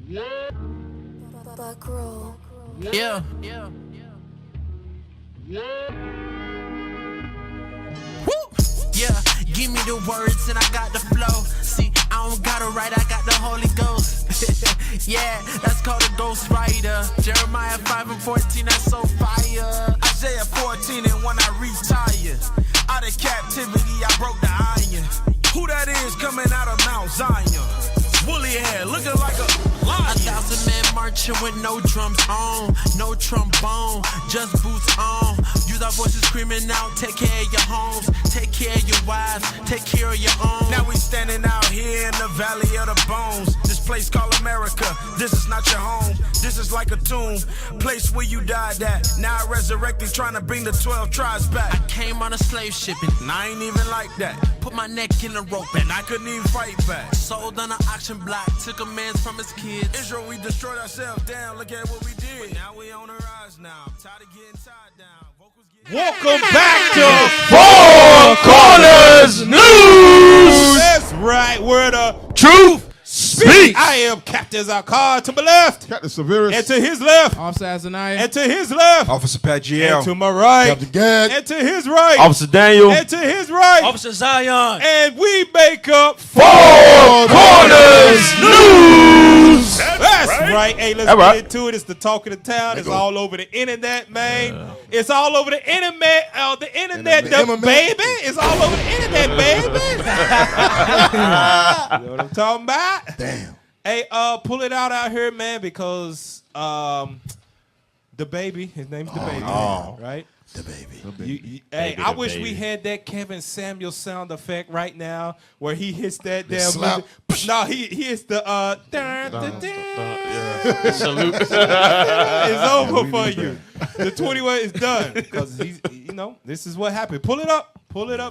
Yeah. Woo! Yeah, give me the words and I got the flow. See, I don't gotta write, I got the Holy Ghost. Yeah, that's called a Ghost Rider. Jeremiah 5:14, that's so fire. Isaiah 14, and when I retire, out of captivity, I broke the iron. Who that is coming out of Mount Zion? Woolly hair, looking like a lion. 1,000 men marching with no drums on, no trombone, just boots on. Use our voices screaming out, take care of your homes, take care of your wives, take care of your own. Now we standing out here in the valley of the bones. This place called America, this is not your home. This is like a tomb, place where you died at. Now I resurrected, trying to bring the 12 tribes back. I came on a slave ship and I ain't even like that. Put my neck in the rope and I couldn't even fight back. Sold on an auction block, took a man from his kids. Israel, we destroyed ourselves down, look at what we did. But now we on the rise now, I'm tired of getting tied down. Welcome back to Four Corners News. That's right, where the truth speaks. I am Captain Zakar to my left. Captain Severus. And to his left. Officer Azaniah. And to his left. Officer Pagiel. And to my right. Captain Gag. And to his right. Officer Daniel. And to his right. Officer Zion. And we make up Four Corners News. That's right. Hey, let's get into it. It's the talk of the town. It's all over the internet, man. It's all over the internet. The baby. It's all over the internet, baby. You know what I'm talking about? Damn. Hey, pull it out here, man, because the baby, his name's the baby, right? The baby. Hey, I wish we had that Kevin Samuel sound effect right now where he hits that damn slap. No, he hits the Salute. It's over for you. The 21 is done because he's, this is what happened. Pull it up,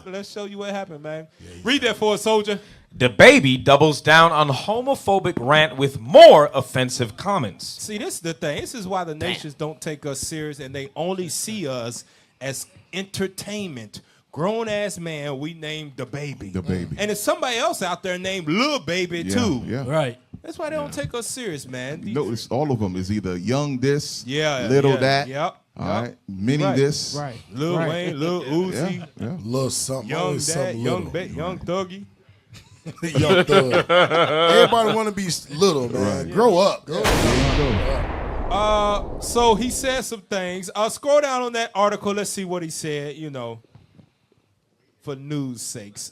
and let's show you what happened, man. Read that for us, soldier. The baby doubles down on homophobic rant with more offensive comments. See, this is the thing. This is why the nations don't take us serious, and they only see us as entertainment. Grown-ass man, we named the baby. The baby. And there's somebody else out there named Lil Baby, too. Yeah. Right. That's why they don't take us serious, man. Notice all of them is either young this, Yeah, little yeah, that. Yep. All right. Mini this. Right. Lil Wayne, Lil Uzi, Yeah. Little something. Young Always Dad, something Young little. Young Thuggy. Young Thug. Everybody want to be little, man. Right. Grow up. So he said some things. Scroll down on that article. Let's see what he said, for news sakes.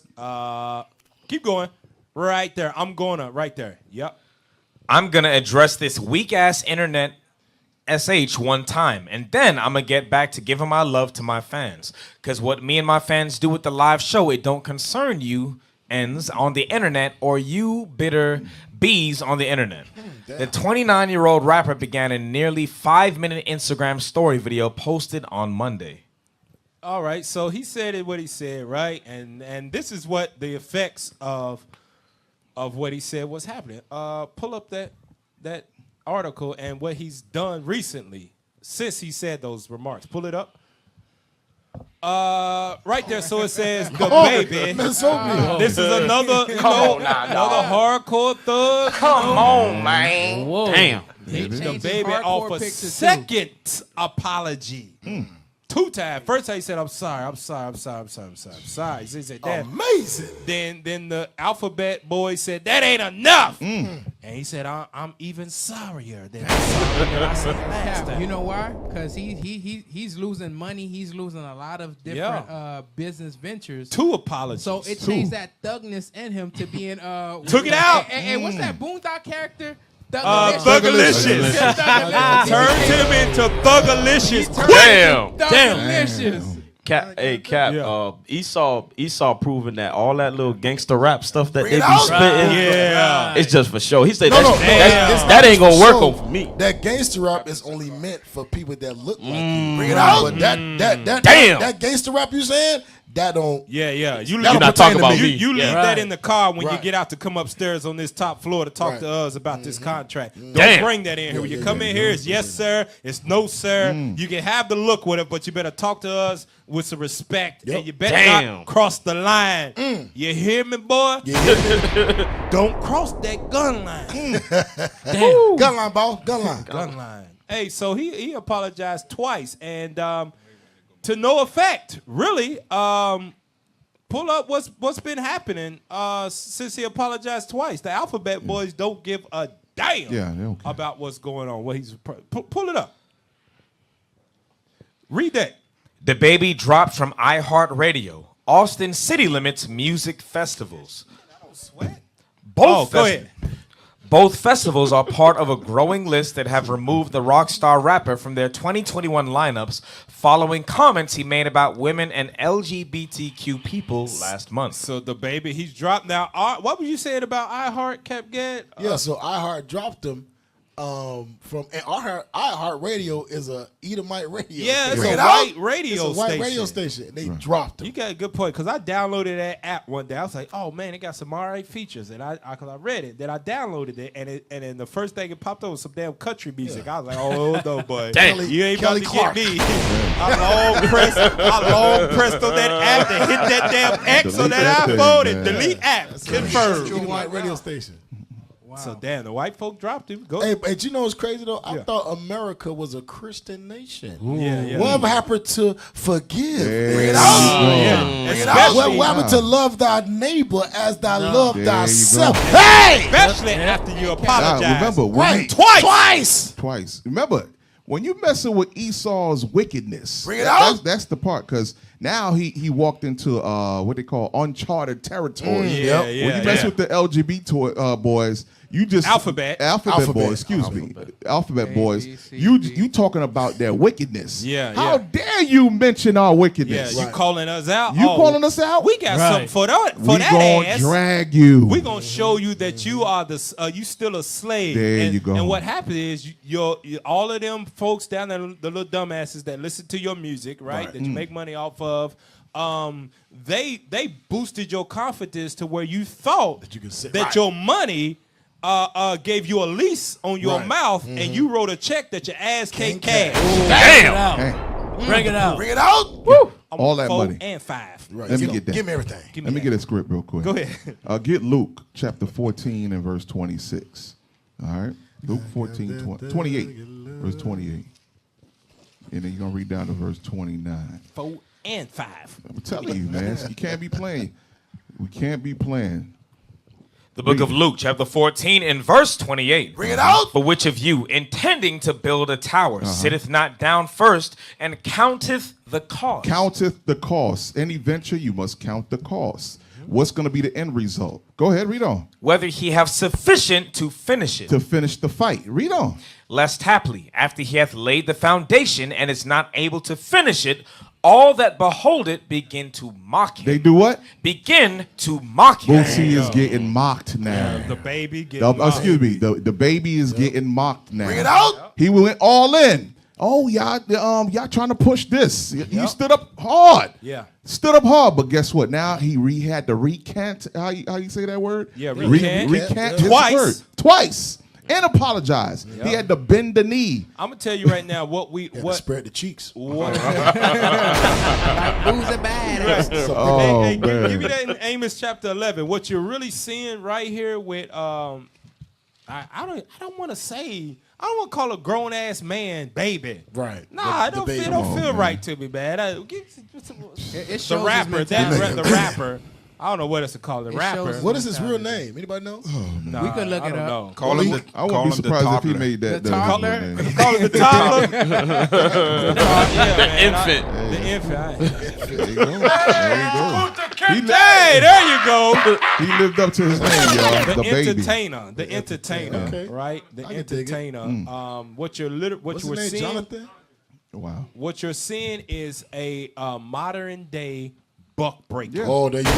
Keep going. Right there. I'm going up right there. Yep. I'm going to address this weak-ass internet SH one time, and then I'm going to get back to giving my love to my fans. Because what me and my fans do with the live show, it don't concern you ends on the internet or you bitter bees on the internet. The 29-year-old rapper began a nearly 5-minute Instagram story video posted on Monday. All right, so he said what he said, right? And this is what the effects of what he said was happening. Pull up that article and what he's done recently since he said those remarks. Pull it up. Right there, so it says the baby. This is another, another hardcore thug. Come on, man. Whoa. Damn. The baby offered second apology. 2 times. First time he said, I'm sorry. He said that. Amazing. Then the alphabet boy said, that ain't enough. And he said, I'm even sorrier than I said last time. You know why? Because he's losing money. He's losing a lot of different business ventures. 2 apologies. So it changed that thugness in him to being Took it out. And what's that Boondock character? Thugalicious. Turned him into Thugalicious. Damn. Thugalicious. Cap, Yeah. Esau proving that all that little gangster rap stuff that they be spitting, it's just for show. He said that ain't gonna work on for me. That gangster rap is only meant for people that look like you. Bring it out. But that gangster rap you saying, that don't. Yeah. You That'll leave, not talking about me. me. you leave Yeah. that in the car when you Right. get out to come upstairs on this top floor to talk Right. to us about this contract. Don't Damn. bring that in here. When you come in here, it's yes, sir. It's no, sir. You can have the look with it, but you better talk to us with some respect. Yep. And you better Damn. not cross the line. You hear me, boy? Yeah. Don't cross that gun line. Gun line, ball. Gun line. Gun line. Hey, so he apologized twice, and to no effect, really. Pull up what's been happening since he apologized twice. The Alphabet Boys don't give a damn Yeah, they don't care. about what's going on. What he's pull it up. Read that. The baby dropped from iHeartRadio. Austin city limits music festivals. Sweat. Both Go ahead. Both festivals are part of a growing list that have removed the rock star rapper from their 2021 lineups following comments he made about women and LGBTQ people last month. So the baby, he's dropped now. What were you saying about iHeart, Cap Gad? Yeah, so iHeart dropped them from and iHeart Radio is a Edomite radio. Yeah, it's station. a white radio It's a white station. radio station. They dropped them. You got a good point, because I downloaded that app one day. I was like, oh man, it got some alright features, and because I read it, then I downloaded it, and then the first thing it popped up was some damn country music. I was like, oh no, boy, Damn. you ain't Kelly about Clark. to get me. I long pressed on that app to hit that damn X on Delete that that thing, iPhone man. and delete app. Confirmed. Edomite radio station. So damn, the white folk dropped him. Go. Hey, but you know what's crazy though? I Yeah. thought America was a Christian nation. Yeah. Whatever happened to forgive? There Bring it you out. go. Yeah. What Especially, happened to love thy neighbor as thy love There thyself? you go. Hey! especially after you Now, apologize. remember, when Right. you, Twice. Remember, when you messing with Esau's wickedness, Bring it out. That's the part, because now he walked into what they call uncharted territory. Yeah, When you mess with the LGBT boys, you just Alphabet boys, excuse me, Alphabet boys. B, C, You D. you talking about their wickedness? Yeah, How yeah. dare you mention our Yeah, wickedness? you calling us out? You calling us out? We got something for that. For we that gonna ass. drag you. We gonna show you that you are you still a slave. There and, you go. And what happened is you all of them folks down there, the little dumbasses that listen to your music, right? That you make money off of. They boosted your confidence to where you thought That you could sit- that Right. your money gave you a lease on your Right. mouth, and you wrote a check that your ass can't cash. Damn. Hey, Bring it out. Bring it out. all that 4 money. and 5. Right. Let me Give- get that. Give me everything. Let me get a script real quick. Go ahead. Get Luke chapter 14 and verse 26. All right? Luke 14, 28, verse 28. And then you're going to read down to verse 29. 4 and 5. I'm telling you, man. You can't be playing. We can't be playing. The book of Luke, chapter 14, and verse 28. Bring it out. For which of you, intending to build a tower, sitteth not down first and counteth the cost? Counteth the cost. Any venture, you must count the cost. What's going to be the end result? Go ahead, read on. Whether he have sufficient to finish it. To finish the fight. Read on. Lest haply, after he hath laid the foundation and is not able to finish it, all that behold it begin to mock him. They do what? Begin to mock him. Boosie is getting mocked now. The baby getting Excuse me. The baby is getting mocked now. Bring it out. He went all in. Oh, y'all trying to push this. He stood up hard. Yeah. Stood up hard, but guess what? Now he had to recant. How you say that word? Yeah, recant. recant. His Twice. word. Twice. And apologize. He had to bend the knee. I'm gonna tell you right now Spread the cheeks. what Who's a badass? Oh, hey, man. give me that in Amos chapter 11. What you're really seeing right here with I don't want to call a grown ass man baby. Right. Nah, The it baby. don't feel man. right to me, man. It The shows his rapper, mentality. the rapper. I don't know what else to call it. It Rapper. shows What is his real name? Anybody know? Nah, We could look I it don't up. know. Call him the, I call wouldn't be him the surprised if he toddler. made that. The that his toddler? real name. Call it the toddler. The infant. The infant. There you go. There you go. Hey, there you go. He lived up to his name, y'all. The The baby. entertainer, the entertainer, Okay. right? The I can dig it. entertainer. What you're What's you were his name? seeing, Jonathan? Wow. what you're seeing is a modern day buck breaker. Oh, there you go.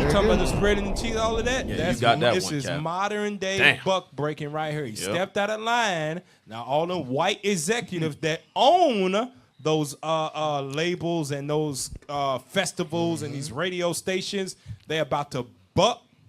You talking about the spreading the cheese, all of that? Yeah, you got that This one, is Cap. modern day Damn. buck breaking right here. He stepped out of line. Now all the white executives that own labels and those festivals and these radio stations, they're about to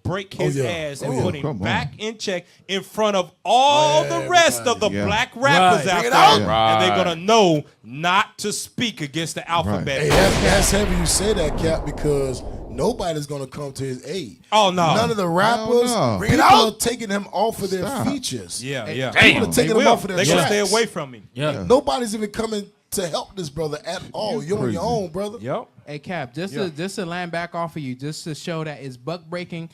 break his ass and put him back in check in front of all the rest of the black rappers out there. And they're going to know not to speak against the alphabet. Hey, that's heavy you say that, Cap, because nobody's going to come to his aid. Oh, no. None of the rappers, people are taking him off of their features. Yeah. People are taking him off of their tracks. They're going to stay away from him. Nobody's even coming to help this brother at all. You're on your own, brother. Yep. Hey, Cap, just to land back off of you, just to show that it's buck breaking.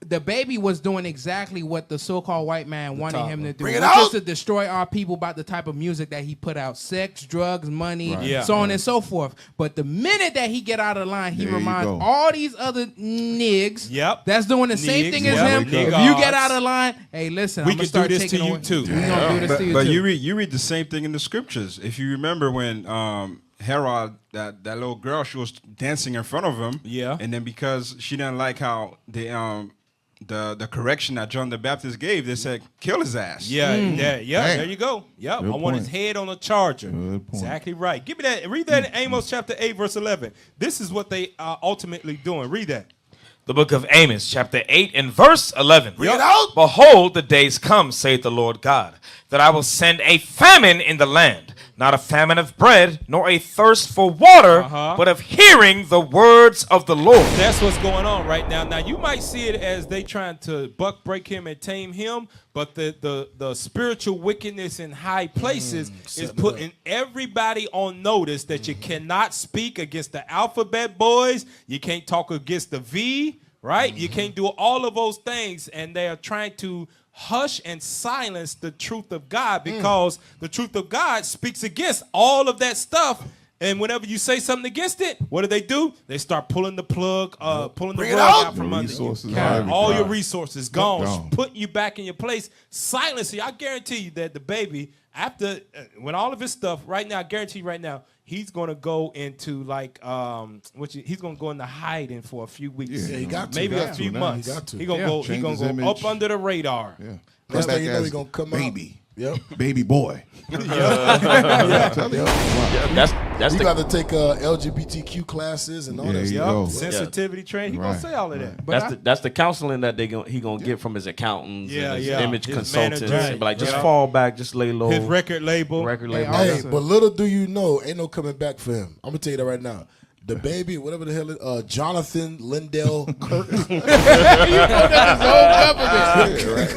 The baby was doing exactly what the so-called white man wanted him to do. Bring it Just out. to destroy our people by the type of music that he put out. Sex, drugs, money, Right. so on and so forth. But the minute that he get out of line, he There you reminds go. all these other niggas that's doing the same Niggas, thing as yep. him. Niggas. If you get out of line, hey, listen, We I'm can start do this to taking you away. too. We gonna do this to you But too. you read the same thing in the scriptures. If you remember when Herod, that little girl, she was dancing in front of him. Yeah. And then because she didn't like how the correction that John the Baptist gave, they said, kill his ass. There you go. Yep, Good I want his point. head on a charger. Good point. Exactly right. Give me that. Read that in Amos chapter 8, verse 11. This is what they are ultimately doing. Read that. The book of Amos, chapter 8 and verse 11. Bring it out. Behold, the days come, saith the Lord God, that I will send a famine in the land, not a famine of bread, nor a thirst for water, but of hearing the words of the Lord. That's what's going on right now. Now, you might see it as they trying to buck break him and tame him, but the spiritual wickedness in high places is putting everybody on notice that you cannot speak against the alphabet boys. You can't talk against the V, right? You can't do all of those things, and they are trying to hush and silence the truth of God because the truth of God speaks against all of that stuff. And whenever you say something against it, what do? They start pulling the plug, pulling the rug out from under you. All your resources gone, putting you back in your place. Silencing. I guarantee you that the baby, after when all of his stuff right now, I guarantee you right now, he's gonna go into like he's gonna go into hiding for a few weeks. Yeah, he got to. Maybe He a got few to. months. He got to. He gonna go. He Change gonna his go image. up under the radar. Yeah. Next thing you know, as he's going to come baby. out. Yep. Baby boy. That's You the got to take LGBTQ classes and all There that you stuff. go. Sensitivity training. He gonna Right, say all of that. right. that's the counseling that he gonna get from his accountants and his image His consultants. manager. And be like, just Yeah. fall back, just lay low. His record label. Record Hey, label. Hey, but little do you know, ain't no coming back for him. I'm going to tell you that right now. The baby, whatever the hell it is, Jonathan Lindell Kirk.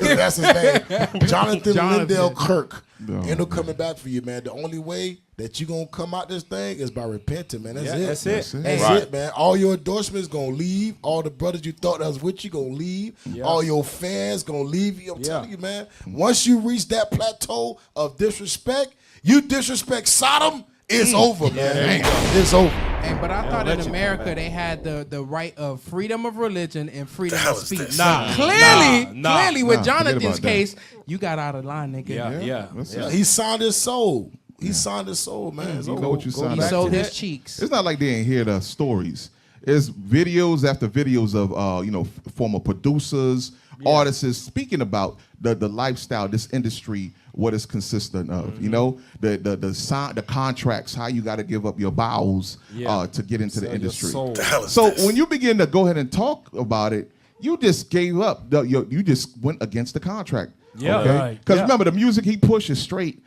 That's his name. Jonathan Lindell Kirk. Ain't no coming back for you, man. The only way that you going to come out this thing is by repenting, man. That's it. That's it. That's it, man. All your endorsements going to leave. All the brothers you thought that was with you going to leave. All your fans going to leave you. I'm telling you, man. Once you reach that plateau of disrespect, you disrespect Sodom, it's over, man. It's over. But I thought in America they had the right of freedom of religion and freedom of speech. Nah, Clearly, with forget Jonathan's about that. case, you got out of line, nigga. Yeah. He signed his soul. He signed his soul, man. It's You over. know what you Go signed He back sold to his that? cheeks. It's not like they ain't hear the stories. It's videos after videos of former producers, artists speaking about the lifestyle, this industry, what it's consistent of. You know, the contracts, how you got to give up your bowels to get into the industry. So when you begin to go ahead and talk about it, you just gave up. You just went against the contract. Yeah. Okay? Right. Because remember, the music he pushes straight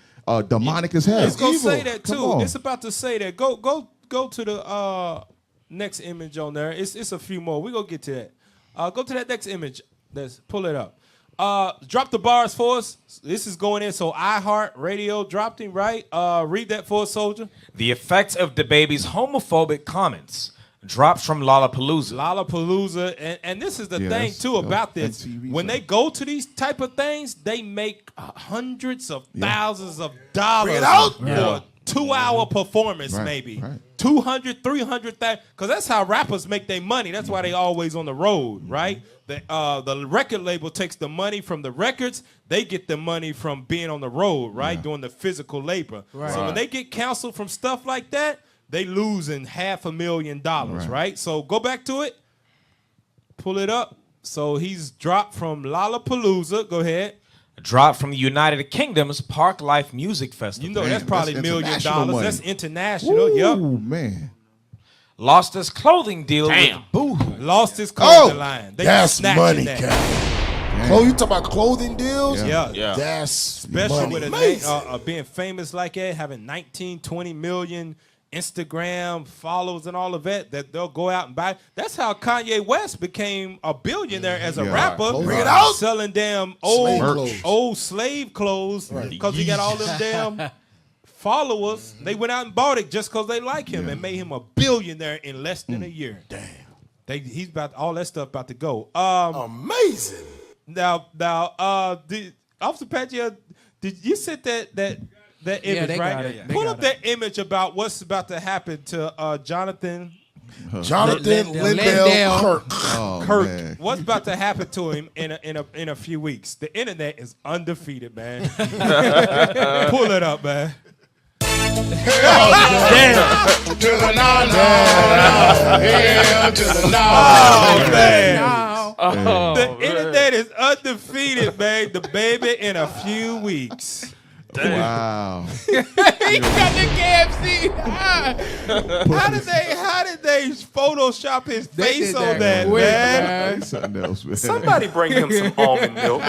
demonic as hell. It's gonna Evil. say that Come too. on. It's about to say that. Go to the next image on there. It's a few more. We gonna get to that. Go to that next image. Let's pull it up. Drop the bars for us. This is going in. So iHeart Radio dropped him, right? Read that for us, soldier. The effects of the baby's homophobic comments drops from Lollapalooza. Lollapalooza, and this is the thing that's, too about this. MTV When they go to these type of things, they make hundreds of thousands of dollars for a 2-hour performance, maybe. Right. 200, 300,000, because that's how rappers make their money. That's why they always on the road, right? The record label takes the money from the records. They get the money from being on the road, right? Doing the physical labor. Right. So when they get canceled from stuff like that, they losing $500,000, right? So go back to it. Pull it up. So he's dropped from Lollapalooza. Go ahead. dropped from the United Kingdom's Park Life Music Festival. You know that's probably that's $1 million. international money. That's international. Ooh, Yep. man. Lost his clothing deal Damn. with Boohoo. Lost his clothing Oh, line. They that's snatching money, that. Cap. You talking about clothing deals? Yeah. Yeah. That's Especially money. with a name, being famous like that, having 19, 20 million Instagram followers and all of that they'll go out and buy. That's how Kanye West became a billionaire as a rapper. Bring it out. Selling damn old slave clothes because he got all them damn followers. They went out and bought it just because they like him and made him a billionaire in less than a year. Damn. He's about all that stuff about to go. Amazing. Now, Officer Pagia, did you set that image, they right? got it. They Pull got up that image about what's about to happen to Jonathan Lindell Kirk. Oh, Kirk. man. What's about to happen to him in a few weeks? The internet is undefeated, man. Pull it up, man. The internet is undefeated, man. The baby in a few weeks. Wow. He got the KFC. How did they Photoshop his face did on that that, quick, man? That's something else, man. Somebody bring him some almond milk.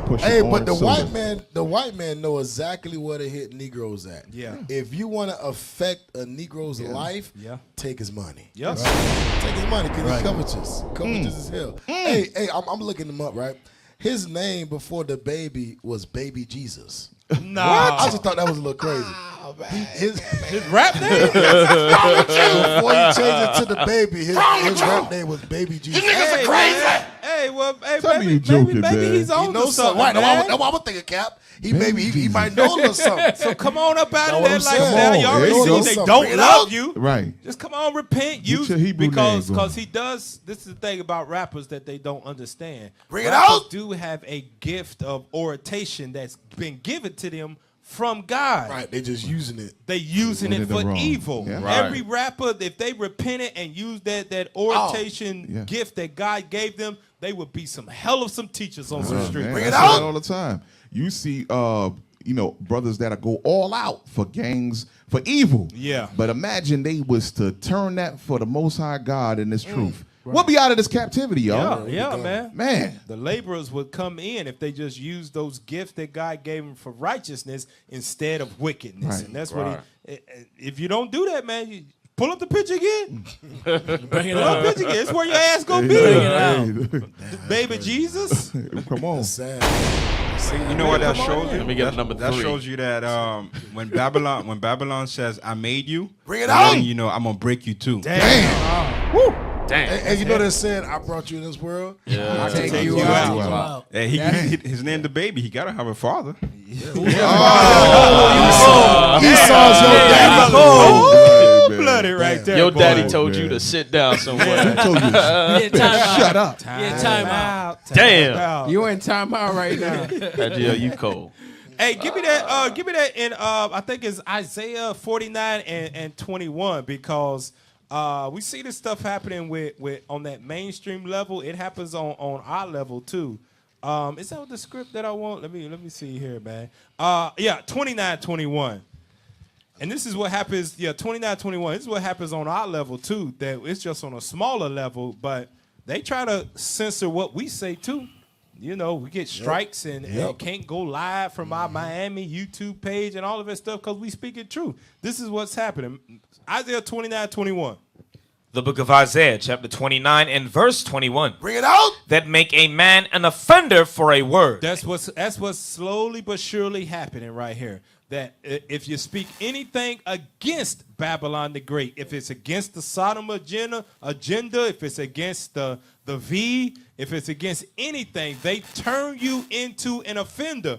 Push Hey, it but the on white man know exactly where to hit Negroes at. Yeah. If you want to affect a Negro's life, take his money. Yes. Take his money because he's covetous. Covetous as hell. Hey, I'm looking him up, right? His name before the baby was Baby Jesus. No. I just thought that was a little crazy. His Rap name? before he changed it to the baby, his rap name was Baby Jesus. Hey, man. Hey, well, hey, Tell me maybe, you joking, maybe man. he's He on to knows something, something. Right, man. that's what I'm thinking, Cap. He might know a little something. So come on up out of Know what that I'm saying? lifestyle. You Come on, already there you see go. they Bring don't it love out. you. Right. Just come on, repent. Get your Hebrew because name, bro. he does. This is the thing about rappers that they don't understand. Bring it Rappers out. do have a gift of oration that's been given to them from God. Right, they just using it. They using it Doing it for wrong. evil. Yeah. Right. Every rapper, if they repented and used that oration gift that God gave them, they would be some hell of some teachers on some street. Man, Bring I it see out. that all the time. You see, brothers that go all out for gangs, for evil. Yeah. But imagine they was to turn that for the Most High God and this truth. We'll be out of this captivity, y'all. Yeah, man. Man. The laborers would come in if they just used those gifts that God gave them for righteousness instead of wickedness. Right. And that's what if you don't do that, man, you pull up the picture again. Pull up the picture again. It's where your ass gonna be. Baby Jesus. Come on. Sad. You know what that shows you? Let me get number That 3. shows you that when Babylon says, "I made you," Bring it it's out. letting you know I'm gonna break you too. Damn. And you know that saying, "I brought you in this world." Yeah. I Take you out. Wow. Hey, his name the baby. He gotta have a father. Esau's your daddy. Blooded right there. Your boy. daddy told man. you to sit down somewhere. I told you. Shut up. Time out. Damn. You in timeout right now. Adriel, you cold. Hey, give me that. Give me that in. I think it's Isaiah 49 and 21 because we see this stuff happening with on that mainstream level. It happens on our level too. Is that the script that I want? Let me see here, man. 29-21. And this is what happens. 29-21. This is what happens on our level too. That it's just on a smaller level, but they try to censor what we say too. You know, we get strikes and can't go live from our Miami YouTube page and all of that stuff because we speaking truth. This is what's happening. Isaiah 29-21. The book of Isaiah, chapter 29 and verse 21. Bring it out. That make a man an offender for a word. That's what's slowly but surely happening right here. That if you speak anything against Babylon the Great, if it's against the Sodom agenda, if it's against the V, if it's against anything, they turn you into an offender.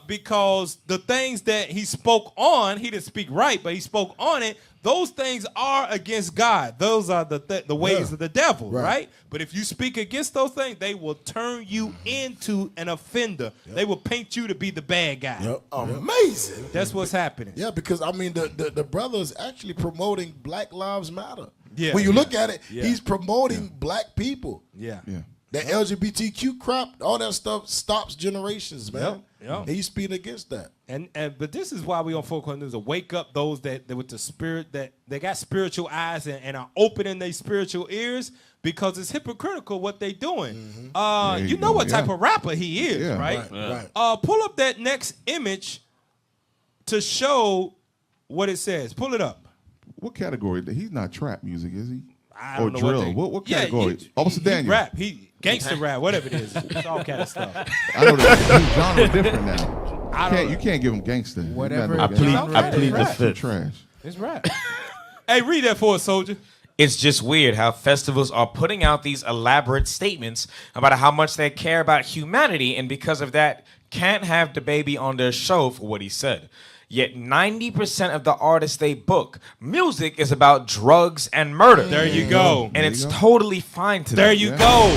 Because the things that he spoke on, he didn't speak right, but he spoke on it. Those things are against God. Those are the ways of the devil, right? But if you speak against those things, they will turn you into an offender. They will paint you to be the bad guy. Amazing. That's what's happening. Yeah, because I mean the brother is actually promoting Black Lives Matter. Yeah. When you look at it, Yeah. he's promoting black people. Yeah. Yeah. That LGBTQ crap, all that stuff stops generations, man. Yep. He's speaking against that. And but this is why we on Folk News to wake up those that with the spirit that they got spiritual eyes and are opening their spiritual ears, because it's hypocritical what they doing. You know what type of rapper he is, right? Pull up that next image to show what it says. Pull it up. What category? He's not trap music, is he? I don't know drill? What category? Officer Daniel. He rap. He gangster rap. Whatever it is. It's all kind of stuff. I know the genre different now. You can't give him gangster. Whatever. I plead the fifth. Trash. It's rap. Hey, read that for us, soldier. It's just weird how festivals are putting out these elaborate statements about how much they care about humanity, and because of that, can't have the baby on their show for what he said. Yet 90% of the artists they book, music is about drugs and murder. There you go. And it's totally fine to them. There you go.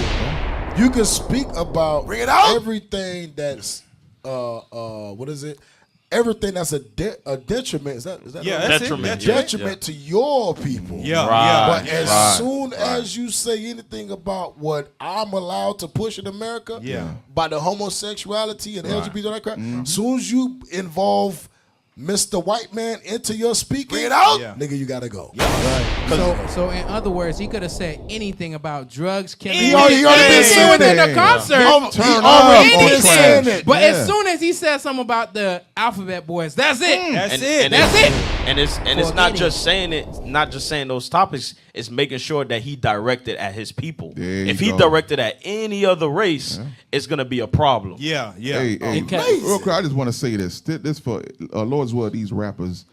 You can speak about everything that's what is it? Everything that's a detriment. Is that Detriment. detriment to your people. But as soon as you say anything about what I'm allowed to push in America, by the homosexuality and LGBT and that crap, soon as you involve Mr. White Man into your speaking, nigga, you gotta go. So in other words, he could have said anything about drugs, killing. He already been saying in it. the concert. He already been saying it. But as soon as he said something about the Alphabet Boys, that's it. That's it. That's it. And it's not just saying it, not just saying those topics. It's making sure that he directed at his people. If he directed at any other race, it's gonna be a problem. Hey, real quick, I just want to say this. This for Lord's will, these rappers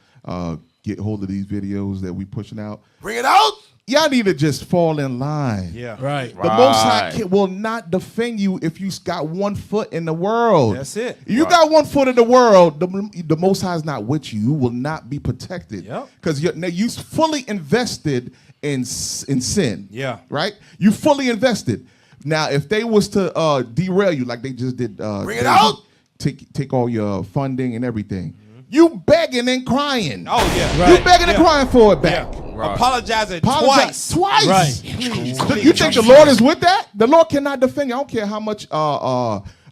get hold of these videos that we pushing out. Bring it out. Y'all need to just fall in line. Right. The Most High will not defend you if you got 1 foot in the world. That's it. If you got 1 foot in the world, the Most High is not with you. You will not be protected. Because you fully invested in sin. Right? You fully invested. Now, if they was to derail you like they just did, bring it out. Take all your funding and everything. You begging and crying. Oh, yeah. You begging and crying for it back. Apologizing twice. Right. You think the Lord is with that? The Lord cannot defend you. I don't care how much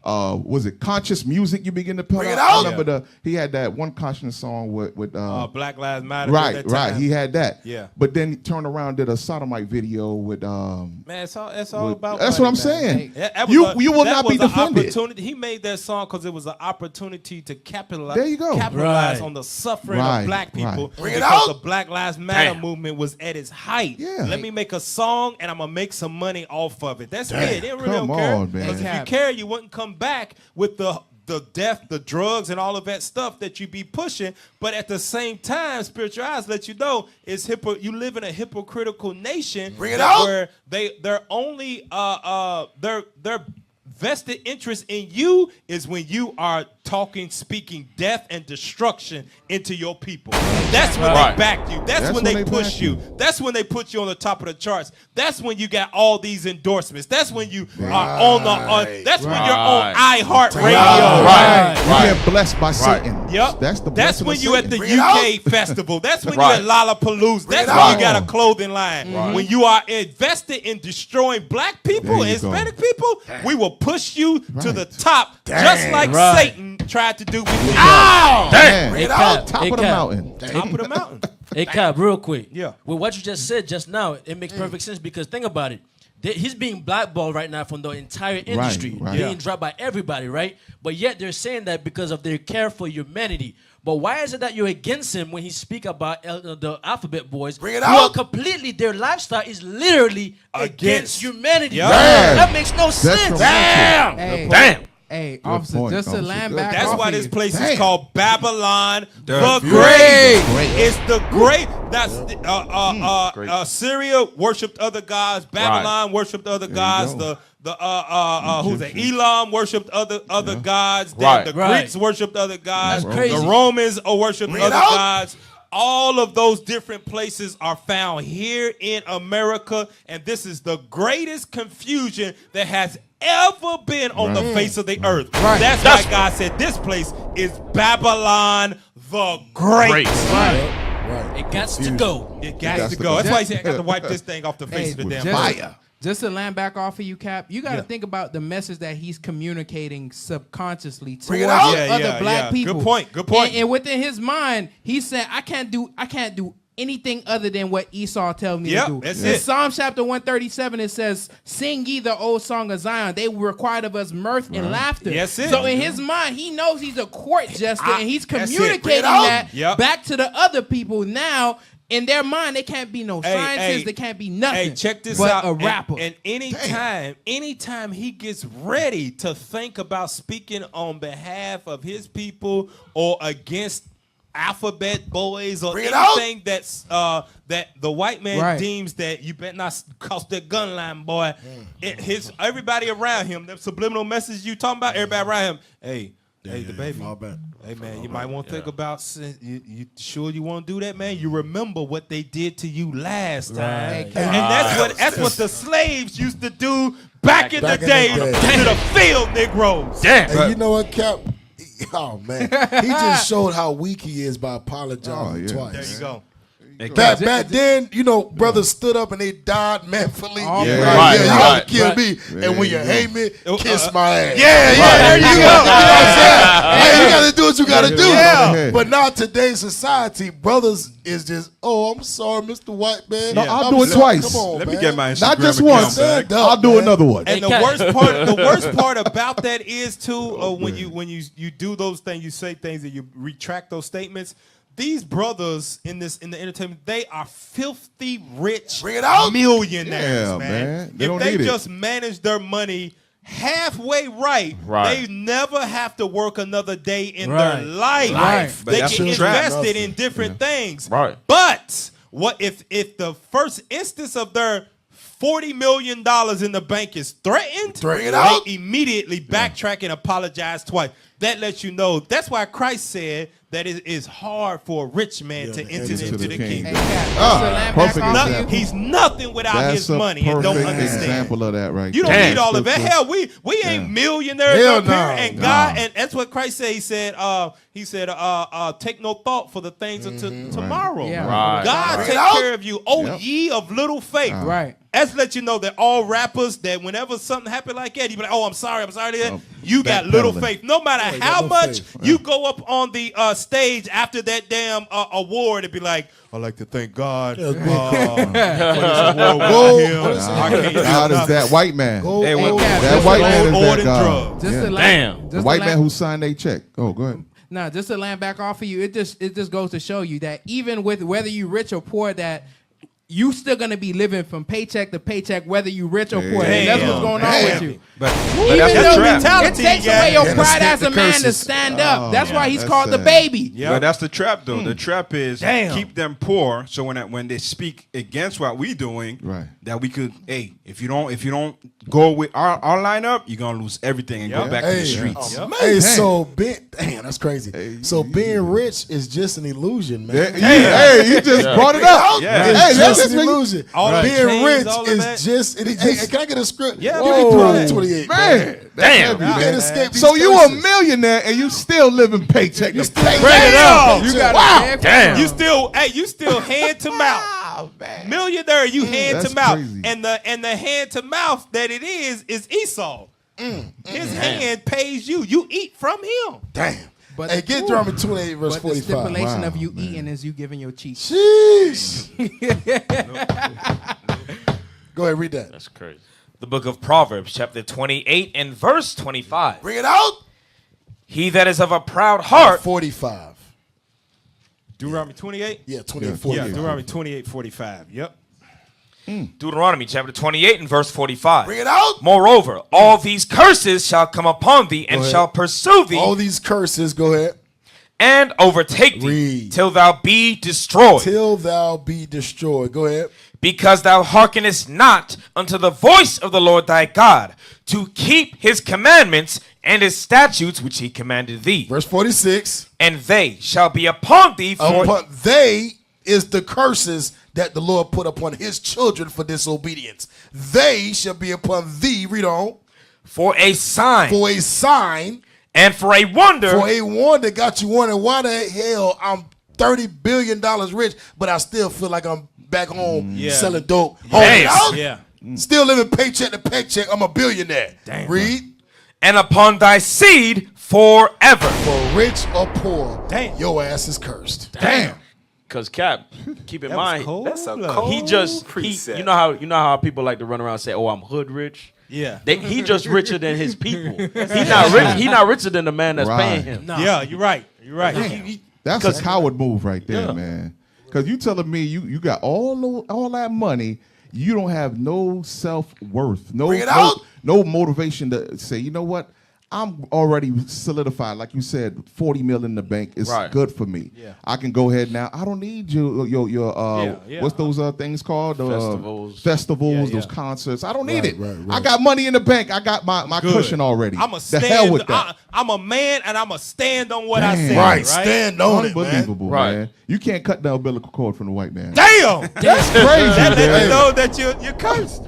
was it conscious music you begin to put out? I remember he had that one conscious song with Black Lives Matter. Right. He had that. Yeah. But then he turned around, did a sodomite video with man, it's all about that's money, what I'm saying. You will not be defended. He made that song because it was an opportunity to capitalize. There you go. Capitalize on the suffering of black people because the Black Lives Matter movement was at its height. Let me make a song and I'm gonna make some money off of it. That's it. They really don't care. On, man. Because if you care, you wouldn't come back with the death, the drugs, and all of that stuff that you be pushing. But at the same time, spiritual eyes let you know you live in a hypocritical nation. Bring it out. Where they're only their vested interest in you is when you are speaking death and destruction into your people. That's when they back you. That's when they push you. That's when they put you on the top of the charts. That's when you got all these endorsements. That's when you are on the. That's when you're on iHeartRadio. You get blessed by Satan. Yep. That's when you at the UK festival. That's when you at Lollapalooza. That's when you got a clothing line. When you are invested in destroying black people and Hispanic people, we will push you to the top, just like Satan tried to do with you. Top of the mountain. Top of the mountain. Hey, Cap, real quick. Yeah. With what you just said just now, it makes perfect sense because think about it. He's being blackballed right now from the entire industry, being dropped by everybody, right? But yet they're saying that because of their care for humanity. But why is it that you're against him when he speak about the Alphabet Boys? Bring it who out. are completely, their lifestyle is literally against humanity. Yeah. That makes no sense. Damn. Hey, officer, point, just to officer. land back. That's off why of this you. place is called Babylon the Great. Great. It's the great. That's Syria worshipped other gods. Babylon worshipped other gods. Who's it? Elam worshipped other gods. The Greeks worshipped other gods. That's crazy. The Romans worshipped other gods. All of those different places are found here in America, and this is the greatest confusion that has ever been on the face of the earth. That's why God said this place is Babylon the Great. It got to go. It got to go. That's why he said I got to wipe this thing off the face of the damn earth. Just to land back off of you, Cap, you got to think about the message that he's communicating subconsciously towards other black people. Good point. Good point. And within his mind, he said, I can't do anything other than what Esau tells me to do. That's In it. Psalm chapter 137, it says, sing ye the old song of Zion. They required of us mirth and laughter. Yes, it. So in his mind, he knows he's a court jester, and he's That's it. communicating Right that back to the other people. Now, in their mind, they can't be no scientists. They can't be nothing. Hey, check this but out. a rapper. And anytime he gets ready to think about speaking on behalf of his people or against alphabet boys or anything that's that the white man deems that you better not cross that gun line, boy. Everybody around him, that subliminal message you talking about, everybody around him. Hey, the baby. Hey man, you might want to think about. You sure you want to do that, man? You remember what they did to you last time, and that's what the slaves used to do back in the day to the field Negroes. Damn. Hey, you know what, Cap? Oh man, he just showed how weak he is by apologizing twice. There you go. Back then, you know, brothers stood up and they died manfully. Right. You gotta kill me, and when you hate me, kiss my ass. There you go. You know what I'm saying? Hey, you gotta do what you gotta do. Yeah. But now today's society, brothers is just, I'm sorry, Mr. White Man. No, I'll do it twice. Come on, Let man. me get my Instagram Not just account once. back. I'll do another one. And the worst part about that is too, when you do those things, you say things and you retract those statements. These brothers in the entertainment, they are filthy rich millionaires, man. They if don't they need just manage their money halfway right, they never have to work another day in their life. But They that's can the trap. invest it in different things. Right. But what if the first instance of their $40 million in the bank is threatened, they immediately backtrack and apologize twice. That lets you know. That's why Christ said that it is hard for a rich man to enter into the kingdom. Perfect example. He's nothing without his money and don't understand. Example of that, right? You don't need all of it. Hell, we ain't millionaires up here, and God, and that's what Christ said. He said, take no thought for the things of tomorrow. Yeah. Right. God take care of you, ye of little faith. Right. That's let you know that all rappers, that whenever something happen like that, you be like, I'm sorry. You got little faith. No matter how much you go up on the stage after that damn award and be like, I'd like to thank God for this award. God is that white man. That white man is that God. The white man who signed a check. Oh, go ahead. Nah, just to land back off of you, it just goes to show you that even with whether you rich or poor, that you still gonna be living from paycheck to paycheck, whether you rich or poor. And that's what's going on with you. But Even that's the though trap. it takes away your pride as a man to stand up. That's why he's called the baby. But that's the trap, though. The trap is keep them poor, so when they speak against what we're doing, that we could, if you don't go with our lineup, you're gonna lose everything and go back to the streets. So that's crazy. So being rich is just an illusion, man. You just brought it up. It's just an illusion. Being rich is just. Hey, can I get a script? Yeah. Give me Deuteronomy 28, man. Damn. You can't escape these So you a curses. millionaire and you still living paycheck to paycheck. You got Damn. You still hand to mouth. Millionaire, you hand to mouth. Crazy. And the hand to mouth that it is Esau. His hand pays you. You eat from him. Damn. But hey, get Deuteronomy 28 verse But 45. the stipulation of you eating is you giving your cheeks. Sheesh. Go ahead, read that. That's crazy. The book of Proverbs, chapter 28 and verse 25. Bring it out. He that is of a proud heart. 45. Deuteronomy 28? Yeah, 28, 45. Yeah, Deuteronomy 28, 45. Yep. Deuteronomy chapter 28 and verse 45. Bring it out. Moreover, all these curses shall come upon thee and shall pursue thee. All these curses, go ahead. And overtake thee Read. till thou be destroyed. Till thou be destroyed. Go ahead. Because thou hearkenest not unto the voice of the Lord thy God, to keep his commandments and his statutes which he commanded thee. Verse 46. And they shall be upon thee for... They is the curses that the Lord put upon his children for disobedience. They shall be upon thee, read on. For a sign. For a sign. And for a wonder. For a wonder got you wondering why the hell I'm $30 billion rich, but I still feel like I'm back home selling dope. Yeah. Still living paycheck to paycheck. I'm a billionaire. Damn. Read. And upon thy seed forever. For rich or poor, Damn. your ass is cursed. Damn. Cause Cap, keep in mind, That's a cold precept. you know how people like to run around and say, "Oh, I'm hood rich." Yeah. He just richer than his people. He not richer than the man that's paying him. No. Yeah, you're right. You're right. That's a coward move right there, Yeah. man. Because you telling me you got all that money, you don't have no self-worth, Bring it out. no motivation to say, you know what? I'm already solidified. Like you said, 40 million in the bank is Right. good for me. Yeah. I can go ahead now. I don't need your what's those things called? Festivals, those concerts. I don't need it. Right. I got money in the bank. I got my Good. cushion already. I'm a The stand. hell with that. I'm a man, and I'm a stand on what I Damn. say. Right. Stand on it, man. Unbelievable, Right. man. You can't cut the umbilical cord from the white man. Damn. That's crazy, That let man. you know that you're cursed.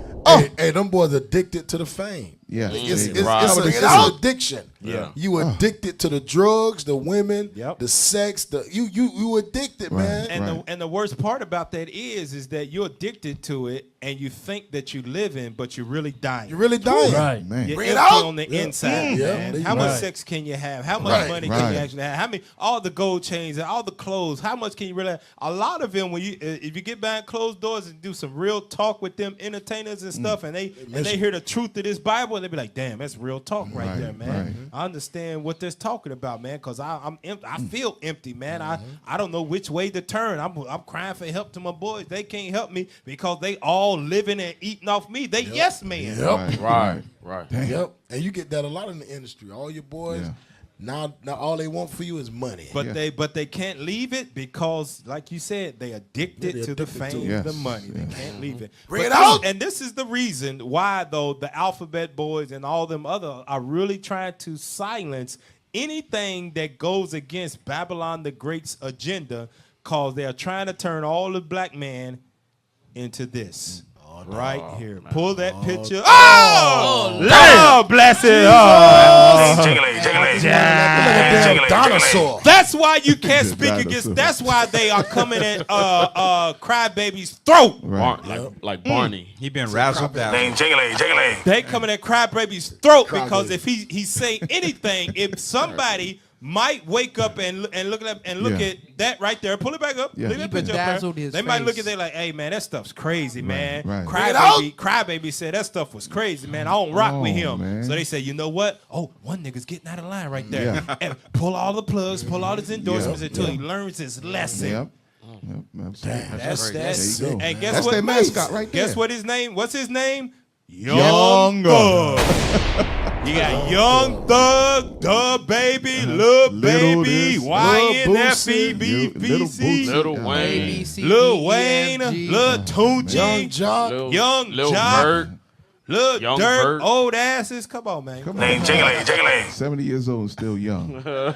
Hey, them boys addicted to the fame. Yeah. It's Right. an addiction. Yeah. You addicted to the drugs, the women, Yep. the sex. You addicted, man. And the worst part about that is that you're addicted to it, and you think that you're living, but you're really dying. You're really dying. Right. Man. You're Bring it empty out. on the Yeah. inside, Yeah. man. Right. How much sex can you have? How much Right. money Right. can you actually have? How many? All the gold chains and all the clothes. How much can you really? A lot of them, when you if you get behind closed doors and do some real talk with them entertainers and stuff, and they hear the truth of this Bible, they be like, "Damn, that's real talk right there, man." I understand what they're talking about, man, because I feel empty, man. I don't know which way to turn. I'm crying for help to my boys. They can't help me because they all living and eating off me. They yes man. Yep. Right. Yep. And you get that a lot in the industry. All your boys, now all they want for you is money. But they can't leave it because, like you said, they addicted they're to the addicted to fame, it. the Yes, money. They yes. can't leave it. Bring But it out. And this is the reason why, though, the Alphabet Boys and all them other are really trying to silence anything that goes against Babylon the Great's agenda, because they are trying to turn all the black man into this. Right here. Pull that picture. Oh! Lord bless it. Damn dinosaur. That's why you can't speak Dinosaur. against. That's why they are coming at Crybaby's throat. Like Barney. He been razzled down. They coming at Crybaby's throat because if he say anything, if somebody might wake up and look at that right there, pull it back up, Yeah. look at that He picture up bedazzled there. his They might look face. at it like, hey man, that stuff's crazy, man. right. Crybaby said that stuff was crazy, man. I don't rock with him. Man. So they say, you know what? Oh, one nigga's getting out of line right there. And pull all the plugs, pull all his endorsements until he learns his lesson. Yep. Absolutely. That's There you go. and guess That's what? their mascot right there. Guess what his name? What's his name? Young Thug. You got Young Thug, Dub Baby, Lil Baby, this, YNFEBBC, Little Wayne. ABC, Lil Wayne, EFG. Lil Tunchi, Young Jock. Young Lil Jock, Vert. Lil Young Dirt, Vert. old asses. Come on, man. Come on. 70 years old and still young. Young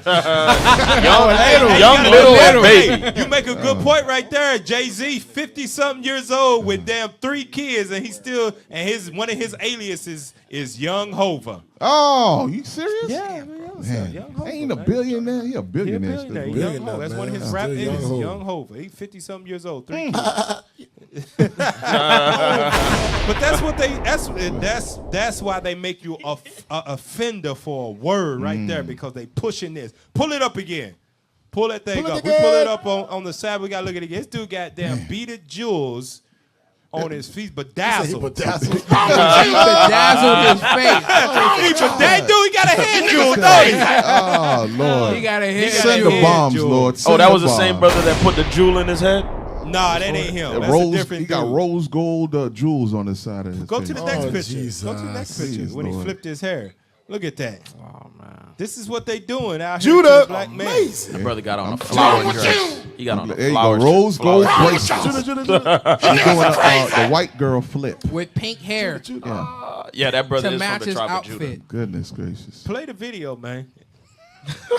little baby. You make a good point right there. Jay-Z, 50-something years old with damn 3 kids, and he's still, and one of his aliases is Young Hova. Oh, you serious? Yeah, man. Young Hova, Ain't a man. billionaire. He a He a billionaire. billionaire. still. Young Billionaire, Hova. That's one of man. his rap Still Young aliases. Hova. Young Hova. He's 50-something years old. 3 kids. But that's what that's why they make you a offender for a word right there, because they pushing this. Pull it up again. Pull that thing up. We pull it up on the side. We gotta look at it again. This dude got damn beaded jewels on his feet, bedazzled. Bedazzled. He bedazzled his face. That dude, he got a head jewel, don't he? Oh, Lord. He got a head Send jewel. the bombs, jewel. Lord. Oh, Send that was the bombs. same brother that put the jewel in his head? Nah, that ain't him. That's a Rose, different he got dude. rose gold jewels on the side of his Go face. to the next Oh, picture. Jesus. Go to the next picture Please, when he Lord. flipped his hair. Look at that. Oh man. This is what they doing out here to Judah. the black man. Amazing. The brother got on a flower dress. He got on a There you go. flower Rose gold flower- bracelet. She's doing the white girl flip. With pink hair Yeah, that brother to is from match the his tribe of Judah. outfit. Goodness gracious. Play the video, man.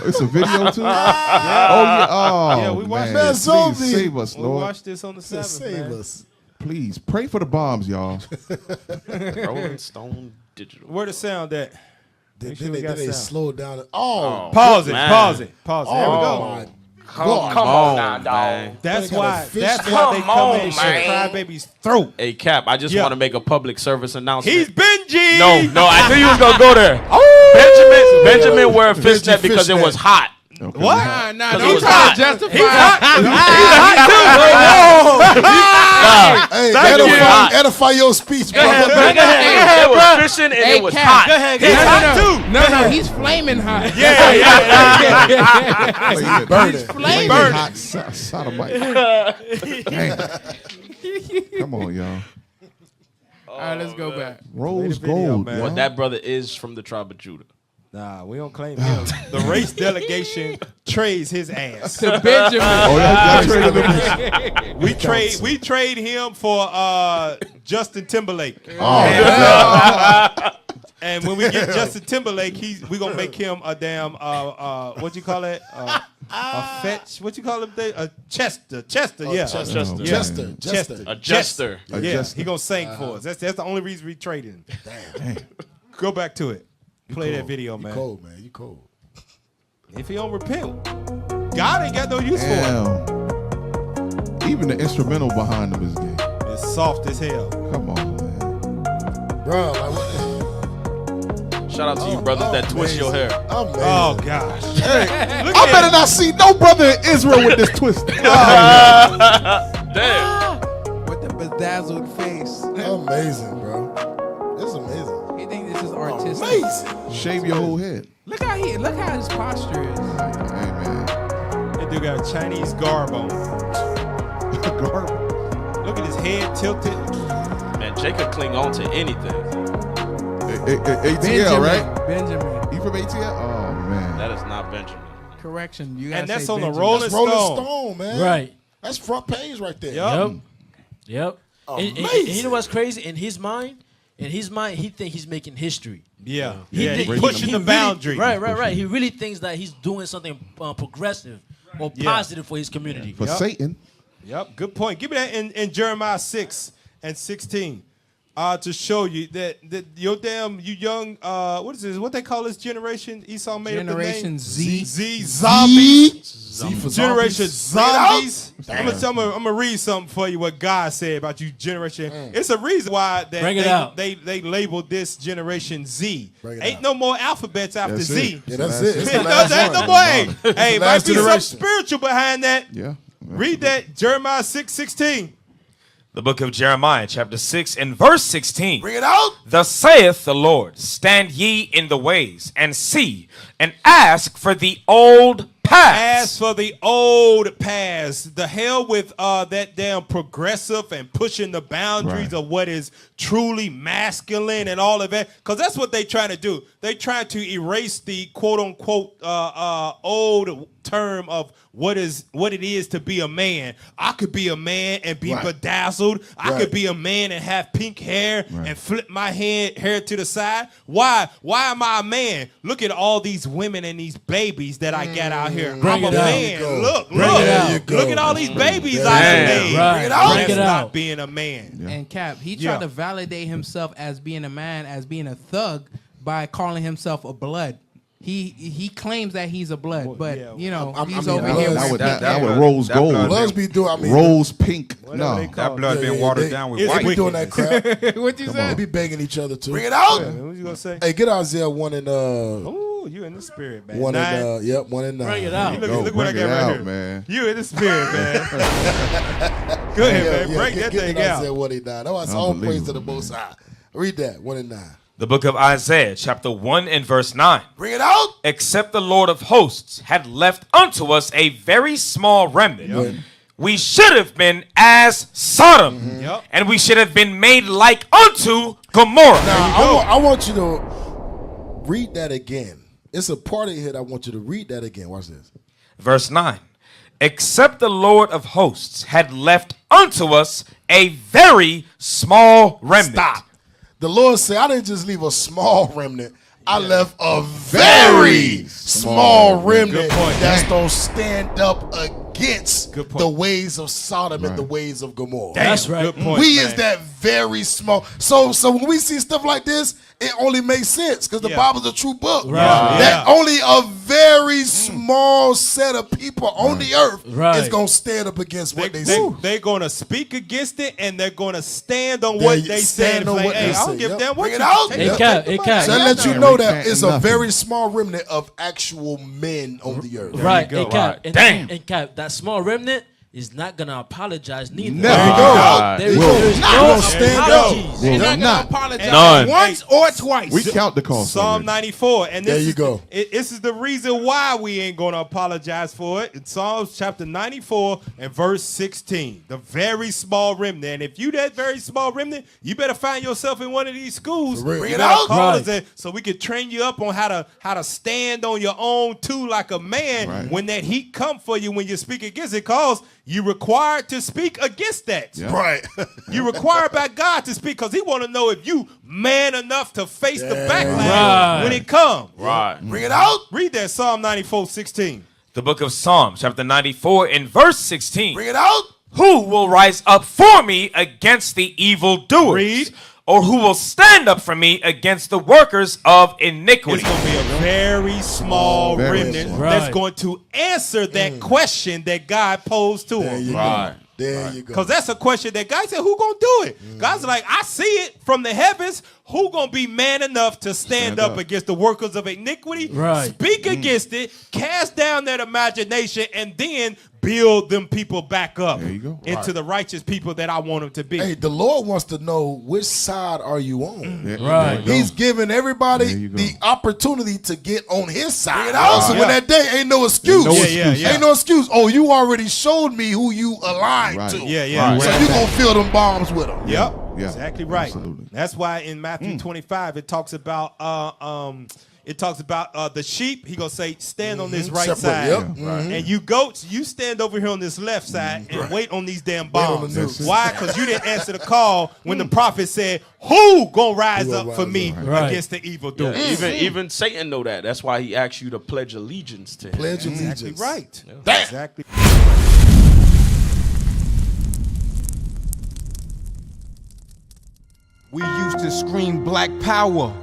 It's a video too? Oh, yeah. Oh, Yeah, we watched man. that. Please Zombie. save us, We Lord. watched this on the 7th, Save man. us. Please pray for the bombs, y'all. Rolling Stone Digital. Where the sound at? Then Make sure we got they sound. slow down. Oh, Pause it, man. pause it, pause it. Here we oh go. my Come on now, dog. That's why they Come come on, in and man. Cry Baby's throat. Hey, Cap, I just want to make a public service announcement. He's Benji. No, I knew you was gonna go there. Benjamin wear a fishnet because it was hot. Okay. What? Nah, Because it don't was try hot. to justify. He's hot too. Hot. Edify your speech, It was fishing and Hey, it was Cap, hot. Go ahead. He's hot too. No, he's flaming hot. Yeah. burning. Flaming Burn. hot. Hot sodomite. Damn. Come on, y'all. All right, let's go back. Rose video, gold, man. y'all. But that brother is from the tribe of Judah. Nah, we don't claim him. The race delegation trades his ass. To Benjamin. Oh, that's right. We trade him for Justin Timberlake. And when we get Justin Timberlake, we gonna make him a damn what you call it? A fetch? What you call him? A Chester? Yeah. Chester. Chester. A jester. Yeah. He gonna sing for us. That's the only reason we traded him. Damn. Go back to it. Play that video, man. You cold, man. You cold. If he don't repent, God ain't got no use for Damn. Even the instrumental behind them is gay. it. It's soft as hell. Come on, man. Bro, like what? Shout out to you, brothers that twist your hair. Amazing. Oh gosh. Look I better not see no brother in Israel with this twist. Damn. With the bedazzled face. Amazing, bro. It's amazing. You think this is artistic? Amazing. Shave your whole head. Look how his posture is. Hey, man. That dude got a Chinese garb on. Garb. Look at his head tilted. Man, Jake could cling on to anything. ATL, right? Benjamin. You from ATL? Oh, man. That is not Benjamin. Correction. You gotta And that's say on the Benjamin. Rolling That's Rolling Stone. Stone, man. Right. That's front page right there. Yep. And you know what's crazy? In his mind, he think he's making history. Yeah. He He's pushing the boundary. Right. He really thinks that he's doing something progressive or positive for his community. For Satan. Yep, good point. Give me that in Jeremiah 6:16. To show you that you young what is this? What they call this generation? Esau made Generation up the name. Z. Zombies. Z for Generation zombies. zombies. I'm gonna read something for you. What God said about you, generation. It's a reason why Bring it out. they labeled this generation Z. Bring it Ain't out. no more alphabets after That's Z. it. Yeah, that's it. It's the No, last there ain't no one. more. Hey, might last be generation. something spiritual behind that. Yeah. Read that Jeremiah 6:16. The book of Jeremiah, chapter 6, and verse 16. Bring it out. Thus saith the Lord, stand ye in the ways, and see, and ask for the old paths. As for the old past, the hell with that damn progressive and pushing the boundaries of what is truly masculine and all of that, because that's what they trying to do. They trying to erase the quote unquote old term of what it is to be a man. I could be a man and be bedazzled. I could be a man and have pink hair and flip my hair to the side. Why am I a man? Look at all these women and these babies that I got out here. I'm a man. Look at all these babies I made. Right. That's Bring it not out. being a man. And Cap, he tried to validate himself as being a man, as being a thug, by calling himself a blood. He claims that he's a blood, but he's over here. That would rose gold. Bloods be doing. Rose pink. Whatever they No. call That blood been watered down with It's white. They be doing that crap. What you They said? be banging each other too. Bring it out. What you gonna say? Hey, get Isaiah 1 and Ooh, you in the spirit, man. 1 9. and 1 and 9. Bring it out. Look what I bring got it right out, here, man. You in the spirit, man. Go ahead, man. Break that get thing Isaiah out. 1 and 9. That was all praise to the Unbelievable, Most High. Read that 1 and 9. The book of Isaiah, chapter 1 and verse 9. Bring it out. Except the Lord of hosts had left unto us a very small remnant. We should have been as Sodom, and we should have been made like unto Gomorrah. Now, I want you to read that again. It's a part of here that I want you to read that again. Watch this. Verse 9. Except the Lord of hosts had left unto us a very small remnant. Stop. The Lord said, I didn't just leave a small remnant. I left a very small remnant that's going to stand up against the ways of Sodom and the ways of Gomorrah. That's right. Good point, We man. is that very small. So when we see stuff like this, it only makes sense because the Bible's a true book. Right. That only a very small set of people on the earth is going to stand up against what they say. They're going to speak against it, and they're going to stand on what they said. Like, hey, I don't give a damn what you It can't. So let you know that it's a very small remnant of actual men on the earth. Right. And Cap, that small remnant is not gonna apologize neither. There's no apologies. They're not gonna apologize once or twice. We count the cost. Psalm 94, and there you go. This is the reason why we ain't gonna apologize for it. In Psalms chapter 94 and verse 16, the very small remnant. And if you that very small remnant, you better find yourself in one of these schools. Bring it out, so we can train you up on how to stand on your own too, like a man. When that heat come for you, when you speak against it, cause you required to speak against that. Yeah. Right. You required by God to speak because he want to know if you man enough to face the backlash when it comes. Right. Bring it out. Read that Psalm 94:16. The book of Psalms, chapter 94, in verse 16. Bring it out. Who will rise up for me against the evildoers? Read. Or who will stand up for me against the workers of iniquity? It's going to be a very small remnant small. that's going to answer that question that God posed to him. There you go. Because that's a question that God said, who going to do it? God's like, I see it from the heavens. Who going to be man enough to stand up against the workers of iniquity? Speak against it, cast down that imagination, and then build them people back up into the righteous people that I want them to be. Hey, the Lord wants to know which side are you on. He's giving everybody the opportunity to get on his side. So when that day ain't no excuse. Ain't no excuse. Oh, you already showed me who you aligned to. So you gonna fill them bombs with them. Exactly right. Absolutely. That's why in Matthew 25 it talks about the sheep. He gonna say, stand on this right side, and you goats, you stand over here on this left side and wait on these damn bombs. Why? Because you didn't answer the call when the prophet said, "Who gonna rise up for me against the evildoer?" Even Satan know that. That's why he asks you to pledge allegiance to him. Pledge allegiance. Exactly right. Exactly. We used to scream black power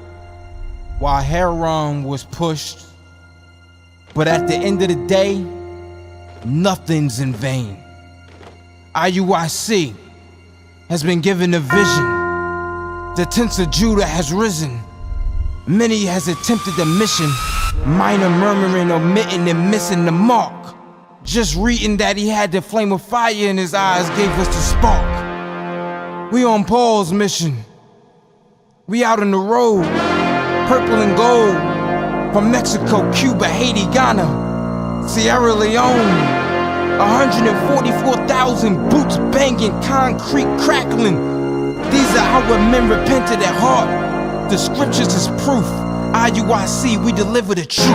while heroin was pushed. But at the end of the day, nothing's in vain. IUIC has been given a vision. The tents of Judah has risen. Many has attempted the mission. Minor murmuring, omitting, and missing the mark. Just reading that he had the flame of fire in his eyes gave us the spark. We on Paul's mission. We out on the road, purple and gold, from Mexico, Cuba, Haiti, Ghana, Sierra Leone. 144,000 boots banging, concrete crackling. These are our men repented at heart. The scriptures is proof. IUIC, we deliver the truth.